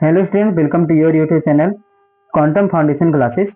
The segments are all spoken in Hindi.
Hello student, welcome to your YouTube channel quantum foundation classes.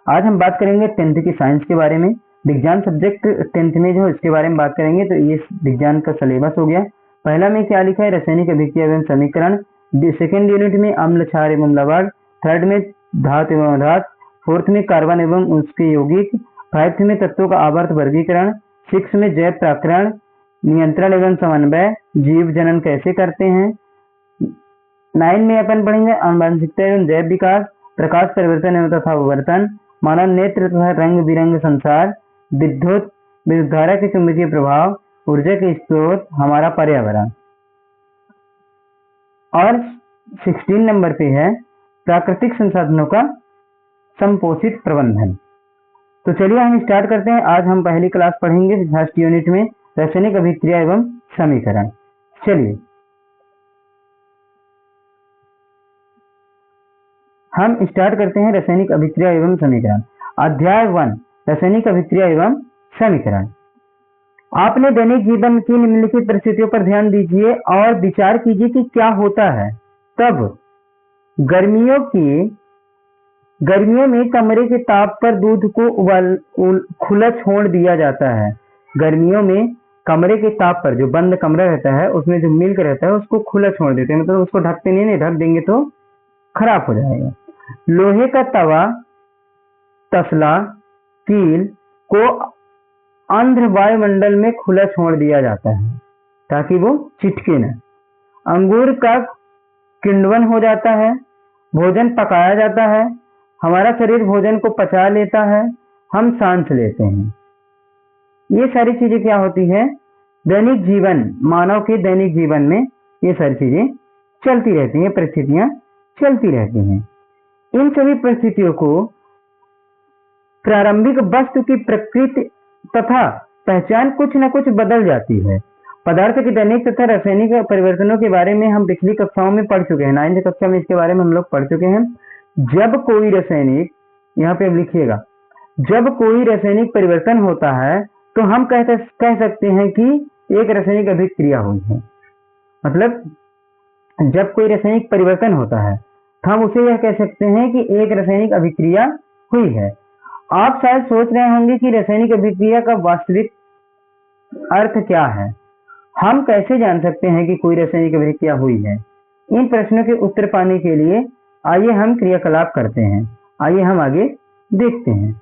आज हम बात करेंगे 10th की साइंस के बारे में। विज्ञान सब्जेक्ट 10th में जो है इसके बारे में बात करेंगे। तो ये विज्ञान का सिलेबस हो गया। पहला में क्या लिखा है, रासायनिक अभिक्रिया एवं समीकरण। सेकेंड यूनिट में अम्ल, क्षार एवं लवण। थर्ड में धातु एवं अधातु। फोर्थ में कार्बन एवं उसके यौगिक। फाइव्थ में तत्वों का आवर्त वर्गीकरण। सिक्स में जैव प्राकरण, नियंत्रण एवं समन्वय, जीव जनन कैसे करते हैं। 9 में अपन पढ़ेंगे आनुवंशिकता एवं जैव विकास, प्रकाश परिवर्तन एवं तथा विवर्तन, मानव नेत्र तथा रंग बिरंग संसार, विद्युत धारा के चुंबकीय प्रभाव, ऊर्जा के स्रोत, हमारा पर्यावरण। और 16 नंबर पे है प्राकृतिक संसाधनों का संपोषित प्रबंधन। तो चलिए हम स्टार्ट करते हैं। आज हम पहली क्लास पढ़ेंगे फर्स्ट यूनिट में रासायनिक अभिक्रिया एवं समीकरण। चलिए हम स्टार्ट करते हैं रासायनिक अभिक्रिया एवं समीकरण। अध्याय 1 रासायनिक अभिक्रिया एवं समीकरण। आपने दैनिक जीवन की निम्नलिखित परिस्थितियों पर ध्यान दीजिए और विचार कीजिए कि क्या होता है तब गर्मियों में कमरे के ताप पर दूध को खुला छोड़ दिया जाता है। गर्मियों में कमरे के ताप पर जो बंद कमरा रहता है उसमें जो मिल्क रहता है उसको खुला छोड़ देते हैं, मतलब उसको ढकते नहीं, ढक देंगे तो खराब हो जाएगा। लोहे का तवा, तसला, कील को आंध्र वायुमंडल में खुला छोड़ दिया जाता है ताकि वो चिटके न। अंगूर का किण्वन हो जाता है, भोजन पकाया जाता है, हमारा शरीर भोजन को पचा लेता है, हम सांस लेते हैं। ये सारी चीजें क्या होती है, दैनिक जीवन, मानव के दैनिक जीवन में ये सारी चीजें चलती रहती हैं, परिस्थितियां चलती रहती हैं। इन सभी परिस्थितियों को प्रारंभिक वस्तु की प्रकृति तथा पहचान कुछ न कुछ बदल जाती है। पदार्थ के दैनिक तथा रासायनिक परिवर्तनों के बारे में हम पिछली कक्षाओं में पढ़ चुके हैं। 9th कक्षा में इसके बारे में हम लोग पढ़ चुके हैं। जब कोई रासायनिक, यहाँ पे लिखिएगा, जब कोई रासायनिक परिवर्तन होता है तो हम कह सकते हैं कि एक रासायनिक अभिक्रिया हुई है। मतलब जब कोई रासायनिक परिवर्तन होता है तो हम उसे यह कह सकते हैं कि एक रासायनिक अभिक्रिया हुई है। आप शायद सोच रहे होंगे कि रासायनिक अभिक्रिया का वास्तविक अर्थ क्या है, हम कैसे जान सकते हैं कि कोई रासायनिक अभिक्रिया हुई है। इन प्रश्नों के उत्तर पाने के लिए आइए हम क्रियाकलाप करते हैं। आइए हम आगे देखते हैं।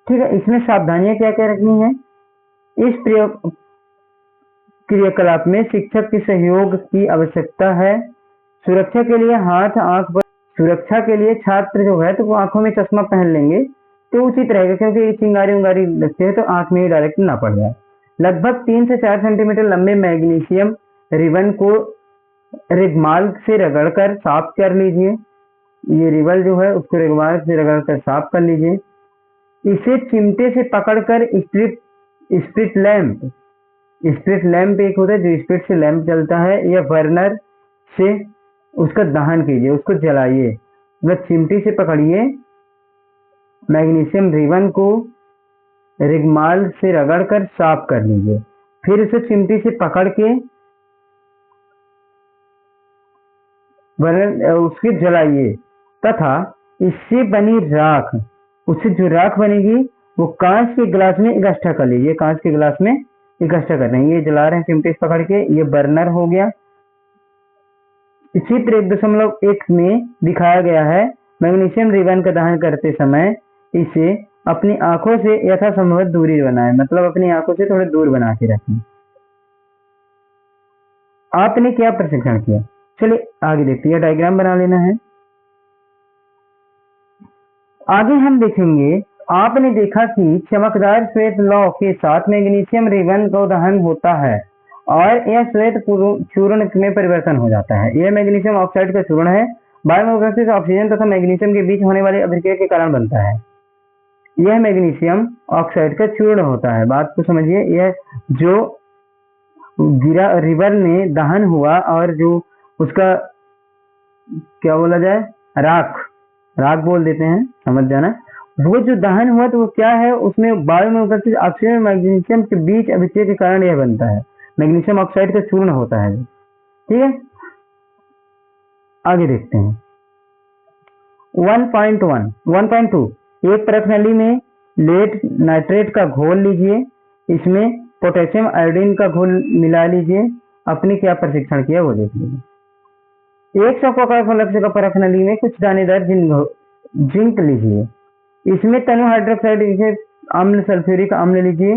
ठीक है, इसमें सावधानियां क्या क्या रखनी है। इस क्रियाकलाप में शिक्षक के सहयोग की आवश्यकता है। सुरक्षा के लिए हाथ आंख पर, सुरक्षा के लिए छात्र जो है तो वो आंखों में चश्मा पहन लेंगे तो उचित रहेगा, क्योंकि चिंगारी उंगारी लगती है तो आंख में ही डायरेक्ट ना पड़ जाए। लगभग 3 से 4 सेंटीमीटर लंबे मैग्नीशियम रिबन को रिगमाल से रगड़कर साफ कर लीजिए। ये रिबन जो है उसको रिगमाल से रगड़कर साफ कर लीजिए। इसे चिमटे से पकड़कर स्प्रिट लैंप एक होता है जो स्प्रिट से लैंप जलता है, या बर्नर से उसका दहन कीजिए, उसको जलाइए। मतलब चिमटी से पकड़िए, मैग्नीशियम रिबन को रिगमाल से रगड़कर साफ कर लीजिए, फिर उसे चिमटी से पकड़ के उसके जलाइए तथा इससे बनी राख, उससे जो राख बनेगी वो कांच के गिलास में इकट्ठा कर लीजिए। कांच के गिलास में इकट्ठा कर रहे हैं, ये जला रहे हैं चिमटे से पकड़ के, ये बर्नर हो गया। चित्र 1.1 में दिखाया गया है। मैग्नीशियम रिबन का दहन करते समय इसे अपनी आंखों से यथासंभव दूरी बनाएं, मतलब अपनी आंखों से थोड़े दूर बना के रखें। आपने क्या प्रशिक्षण किया, चलिए आगे देखते हैं। डायग्राम बना लेना है। आगे हम देखेंगे, आपने देखा कि चमकदार श्वेत लौ के साथ मैग्नीशियम रिबन का दहन होता है और यह श्वेत चूर्ण में परिवर्तन हो जाता है। यह मैग्नीशियम ऑक्साइड का चूर्ण है। बायोमोलेक्युलर ऑक्सीजन तथा मैग्नीशियम के बीच होने वाली अभिक्रिया के कारण बनता है। यह मैग्नीशियम ऑक्साइड का चूर्ण होता है। बात को समझिए, यह जो गिरा रिबन में दहन हुआ और जो उसका क्या बोला जाए, राख बोल देते हैं, समझ जाना। वो जो दहन हुआ तो वो क्या है, उसमें बायोमोलेक्युलर ऑक्सीजन और मैग्नीशियम के बीच अभिक्रिया के कारण यह बनता है। मैग्नीशियम ऑक्साइड का चूर्ण होता है, ठीक है। आगे देखते हैं। 1.2 एक परख नली में लेड नाइट्रेट का घोल लीजिए, इसमें पोटेशियम आयोडीन का घोल मिला लीजिए, अपने क्या प्रशिक्षण किया वो देख लीजिए। 100 कोका का परख नली में कुछ दानेदार जिंक लीजिए, इसमें तनु हाइड्रोक्साइड अम्ल सल्फ्यूरिक अम्ल लीजिए,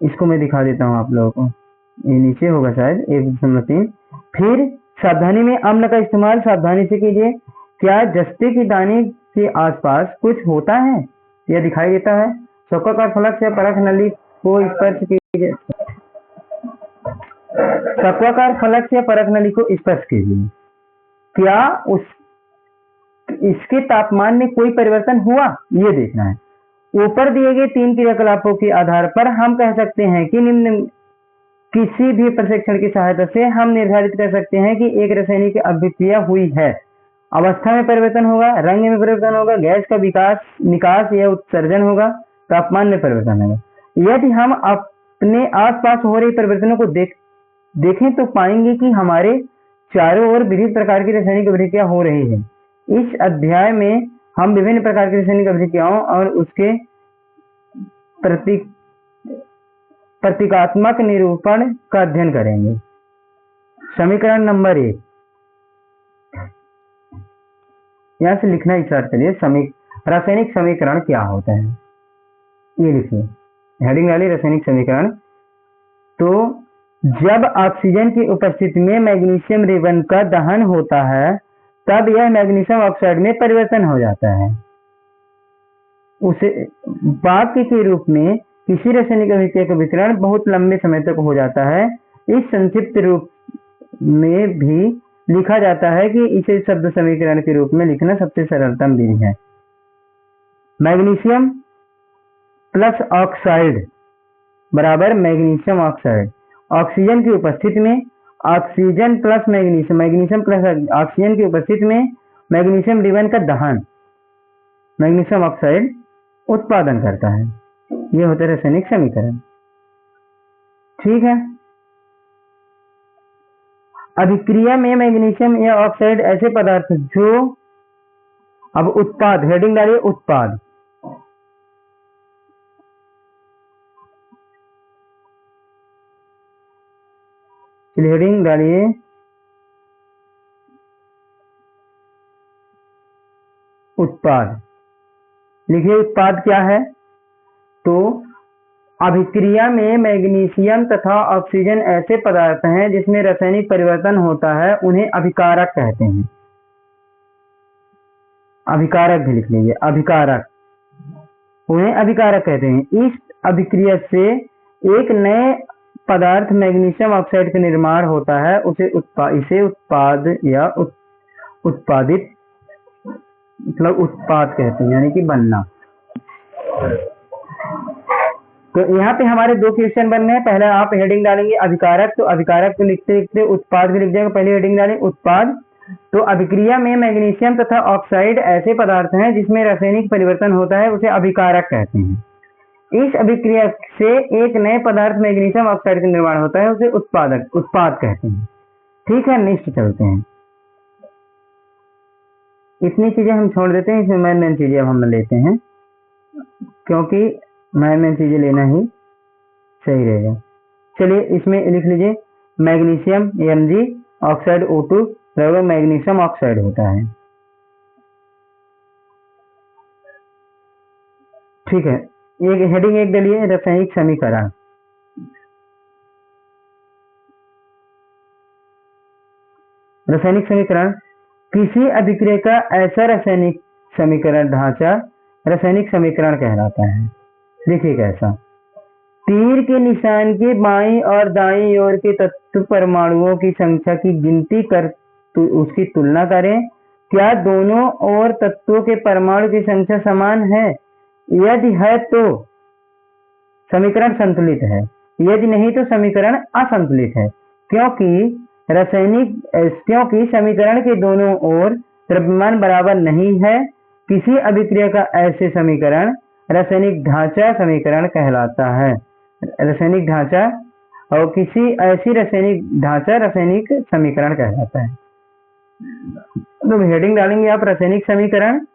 इसको मैं दिखा देता हूँ आप लोगों को, ये नीचे होगा शायद 1.3। फिर सावधानी में अम्ल का इस्तेमाल सावधानी से कीजिए। क्या जस्ते की दाने के आसपास कुछ होता है, यह दिखाई देता है। शौकाकार फलक से परख नली को स्पर्श कीजिए, शौकाकार फलक से परख नली को स्पर्श कीजिए। क्या इसके तापमान में कोई परिवर्तन हुआ, ये देखना है। ऊपर दिए गए 3 क्रियाकलापों के आधार पर हम कह सकते हैं कि निम्न किसी भी प्रशिक्षण की सहायता से हम निर्धारित कर सकते हैं कि एक रासायनिक अभिक्रिया हुई है। अवस्था में परिवर्तन होगा, रंग में परिवर्तन होगा, गैस का निकास या उत्सर्जन होगा, तापमान में परिवर्तन होगा। यदि हम अपने आसपास हो रहे परिवर्तनों को देखें तो पाएंगे कि हमारे चारों ओर विविध प्रकार की रासायनिक अभिक्रिया हो रही है। इस अध्याय में हम विभिन्न प्रकार की रासायनिक अभिक्रियाओं और उसके प्रतीकात्मक निरूपण का अध्ययन करेंगे। समीकरण नंबर 1, यहां से लिखना स्टार्ट करिए। रासायनिक समीकरण क्या होता है, ये लिखिए, हेडिंग डालिए रासायनिक समीकरण। तो जब ऑक्सीजन की उपस्थिति में मैग्नीशियम रिबन का दहन होता है तब यह मैग्नीशियम ऑक्साइड में परिवर्तन हो जाता है। उसे वाक्य के रूप में किसी रासायनिक अभिक्रिया का वितरण बहुत लंबे समय तक हो जाता है। इस संक्षिप्त रूप में भी लिखा जाता है कि इसे शब्द समीकरण के रूप में लिखना सबसे सरलतम विधि है। मैग्नीशियम प्लस ऑक्साइड बराबर मैग्नीशियम ऑक्साइड। ऑक्सीजन की उपस्थिति में oxygen plus magnesium, magnesium plus oxygen की उपस्थिति में मैग्नीशियम रिबन का दहन मैग्नीशियम ऑक्साइड उत्पादन करता है। यह होता है रासायनिक समीकरण। ठीक है। अभिक्रिया में मैग्नीशियम या ऑक्साइड ऐसे पदार्थ जो अब उत्पाद, हेडिंग डालिए उत्पाद। हेडिंग डालिए उत्पाद। लिखिए उत्पाद क्या है। तो अभिक्रिया में मैग्नीशियम तथा ऑक्सीजन ऐसे पदार्थ हैं जिसमें रासायनिक परिवर्तन होता है, उन्हें अभिकारक कहते हैं। अभिकारक भी लिख लीजिए, अभिकारक, उन्हें अभिकारक कहते हैं। इस अभिक्रिया से एक नए पदार्थ मैग्नीशियम ऑक्साइड का निर्माण होता है, इसे उत्पाद या उत्पादित मतलब उत्पाद कहते हैं, यानी कि बनना। तो यहाँ पे हमारे 2 क्वेश्चन बनने हैं। पहले आप हेडिंग डालेंगे अभिकारक, तो अभिकारक को लिखते लिखते उत्पाद भी लिख जाएगा। पहले हेडिंग डालें उत्पाद। तो अभिक्रिया में मैग्नीशियम तथा ऑक्साइड ऐसे पदार्थ हैं जिसमें रासायनिक परिवर्तन होता है, उसे अभिकारक कहते हैं। इस अभिक्रिया से एक नए पदार्थ मैग्नीशियम ऑक्साइड का निर्माण होता है, उसे उत्पाद कहते हैं। ठीक है, नेक्स्ट चलते हैं। इतनी चीजें हम छोड़ देते हैं, इसमें मेन चीजें अब हम लेते हैं, क्योंकि मेन चीजें लेना ही सही रहेगा। चलिए इसमें लिख लीजिए मैग्नीशियम Mg ऑक्साइड O2 बराबर मैग्नीशियम ऑक्साइड होता है। ठीक है, एक हेडिंग 1 डालिए रासायनिक समीकरण। रासायनिक समीकरण किसी अभिक्रिया का ऐसा रासायनिक समीकरण ढांचा रासायनिक समीकरण कहलाता है। देखिए कैसा, तीर के निशान के बाईं और दाईं ओर के तत्व परमाणुओं की संख्या की गिनती कर उसकी तुलना करें। क्या दोनों ओर तत्वों के परमाणु की संख्या समान है? यदि है तो समीकरण संतुलित है, यदि नहीं तो समीकरण असंतुलित है। क्योंकि समीकरण के दोनों ओर द्रव्यमान बराबर नहीं है। किसी अभिक्रिया का ऐसे समीकरण रासायनिक ढांचा समीकरण कहलाता है। रासायनिक ढांचा और किसी ऐसी रासायनिक ढांचा रासायनिक समीकरण कहलाता है। तो हेडिंग डालेंगे आप रासायनिक समीकरण,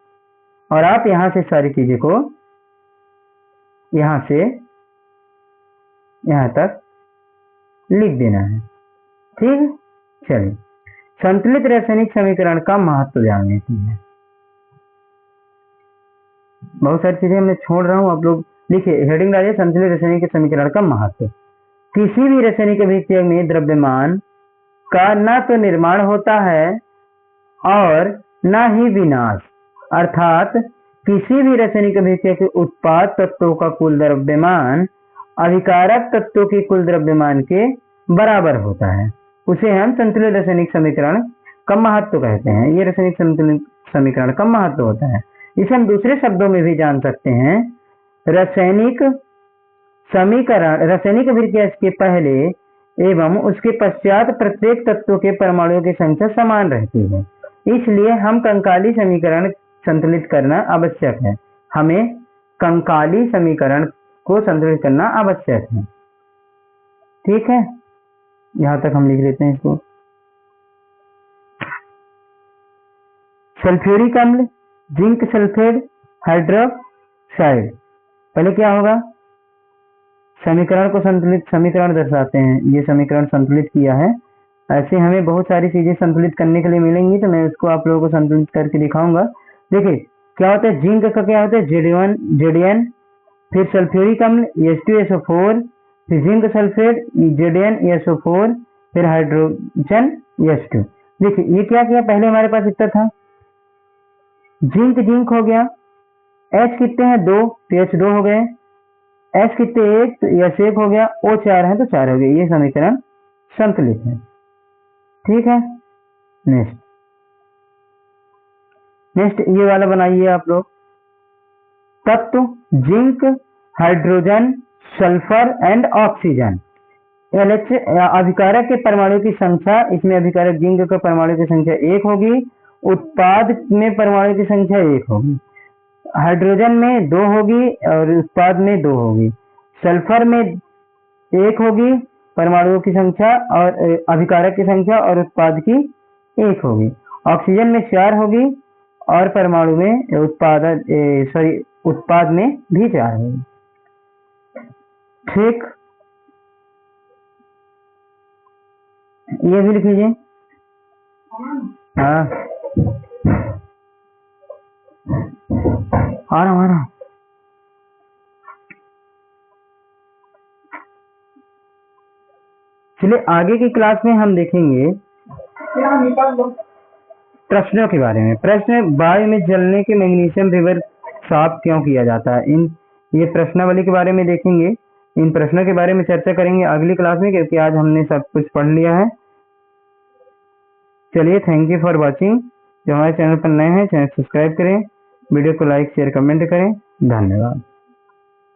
और आप यहां से सारी चीजें को यहां से यहां तक लिख देना है। ठीक है, चलिए संतुलित रासायनिक समीकरण का महत्व जान लेते हैं। बहुत सारी चीजें मैं छोड़ रहा हूं, आप लोग लिखिए, हेडिंग डालिए संतुलित रासायनिक समीकरण का महत्व। किसी भी रासायनिक अभिक्रिया में द्रव्यमान का न तो निर्माण होता है और न ही विनाश, अर्थात किसी भी रासायनिक अभिक्रिया के उत्पाद तत्वों का कुल द्रव्यमान अभिकारक तत्वों के कुल द्रव्यमान के बराबर होता है। उसे हम संतुलित रासायनिक समीकरण का महत्व कहते हैं। ये रासायनिक संतुलित समीकरण का महत्व होता है। इसे हम दूसरे शब्दों में भी जान सकते हैं। रासायनिक समीकरण रासायनिक अभिक्रिया के पहले एवं उसके पश्चात प्रत्येक तत्व के परमाणुओं की संख्या समान रहती है, इसलिए हम कंकाली समीकरण संतुलित करना आवश्यक है। हमें कंकाली समीकरण को संतुलित करना आवश्यक है। ठीक है, यहां तक हम लिख लेते हैं इसको। सल्फ्यूरिक अम्ल, जिंक सल्फेट हाइड्रोक्साइड, पहले क्या होगा, समीकरण को संतुलित समीकरण दर्शाते हैं। ये समीकरण संतुलित किया है। ऐसे हमें बहुत सारी चीजें संतुलित करने के लिए मिलेंगी, तो मैं उसको आप लोगों को संतुलित करके दिखाऊंगा। देखिए क्या होता है, जिंक का क्या होता है, जेडीएन, फिर सल्फ्यूरिक अम्ल H2SO4, फिर जिंक सल्फेट ZnSO4, फिर हाइड्रोजन H2। देखिए ये क्या किया, पहले हमारे पास इतना था, जिंक हो गया, H कितने हैं 2, तो H2 हो गए, H कितने 1, तो S1 हो गया, O 4 है तो 4 हो गए। ये समीकरण संतुलित है। ठीक है, नेक्स्ट ये वाला बनाइए आप लोग। तत्व zinc, hydrogen, sulphur and oxygen. अभिकारक के परमाणु की संख्या, इसमें अभिकारक जिंक का परमाणु की संख्या 1 होगी, उत्पाद में परमाणु की संख्या 1 होगी, हाइड्रोजन में 2 होगी और उत्पाद में 2 होगी, सल्फर में 1 होगी परमाणुओं की संख्या और अभिकारक की संख्या, और उत्पाद की 1 होगी, ऑक्सीजन में 4 होगी और परमाणु में उत्पाद में भी 4 होगी। ठीक, ये भी लिख लीजिए। हाँ आ रहा चलिए आगे की क्लास में हम देखेंगे प्रश्नों के बारे में। प्रश्न, वायु में जलने के मैग्नीशियम रिवर साफ क्यों किया जाता है, ये प्रश्नावली के बारे में देखेंगे। इन प्रश्नों के बारे में चर्चा करेंगे अगली क्लास में, क्योंकि आज हमने सब कुछ पढ़ लिया है। चलिए, थैंक यू फॉर वॉचिंग। जो हमारे चैनल पर नए हैं, चैनल सब्सक्राइब करें, वीडियो को लाइक शेयर कमेंट करें। धन्यवाद।